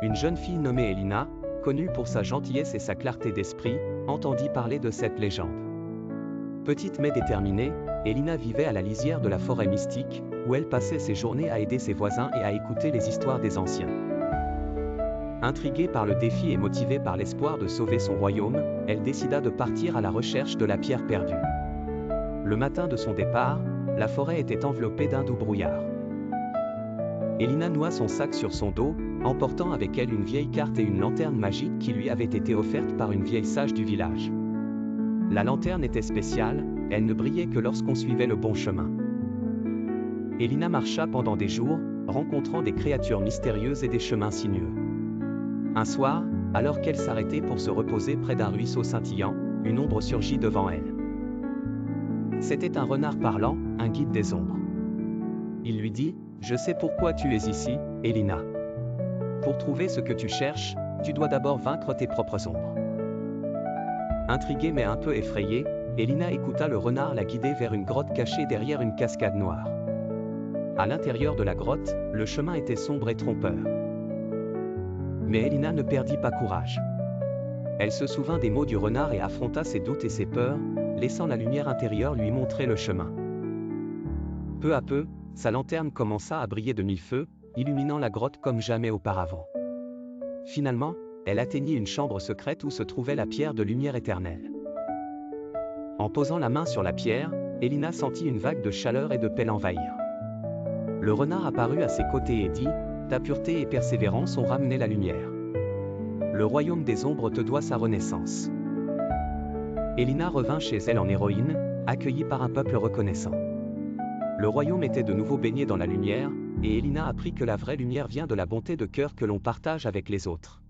Une jeune fille nommée Elina, connue pour sa gentillesse et sa clarté d'esprit, entendit parler de cette légende. Petite mais déterminée, Elina vivait à la lisière de la forêt mystique, où elle passait ses journées à aider ses voisins et à écouter les histoires des anciens. Intriguée par le défi et motivée par l'espoir de sauver son royaume, elle décida de partir à la recherche de la pierre perdue. Le matin de son départ, la forêt était enveloppée d'un doux brouillard. Elina noua son sac sur son dos, emportant avec elle une vieille carte et une lanterne magique qui lui avait été offerte par une vieille sage du village. La lanterne était spéciale, elle ne brillait que lorsqu'on suivait le bon chemin. Elina marcha pendant des jours, rencontrant des créatures mystérieuses et des chemins sinueux. Un soir, alors qu'elle s'arrêtait pour se reposer près d'un ruisseau scintillant, une ombre surgit devant elle. C'était un renard parlant, un guide des ombres. Il lui dit : « Je sais pourquoi tu es ici, Elina. Pour trouver ce que tu cherches, tu dois d'abord vaincre tes propres ombres. » Intriguée mais un peu effrayée, Elina écouta le renard la guider vers une grotte cachée derrière une cascade noire. À l'intérieur de la grotte, le chemin était sombre et trompeur. Mais Elina ne perdit pas courage. Elle se souvint des mots du renard et affronta ses doutes et ses peurs, laissant la lumière intérieure lui montrer le chemin. Peu à peu, sa lanterne commença à briller de mille feux, illuminant la grotte comme jamais auparavant. Finalement, elle atteignit une chambre secrète où se trouvait la pierre de lumière éternelle. En posant la main sur la pierre, Elina sentit une vague de chaleur et de paix l'envahir. Le renard apparut à ses côtés et dit : « Ta pureté et persévérance ont ramené la lumière. Le royaume des ombres te doit sa renaissance. » Elina revint chez elle en héroïne, accueillie par un peuple reconnaissant. Le royaume était de nouveau baigné dans la lumière, et Elina apprit que la vraie lumière vient de la bonté de cœur que l'on partage avec les autres.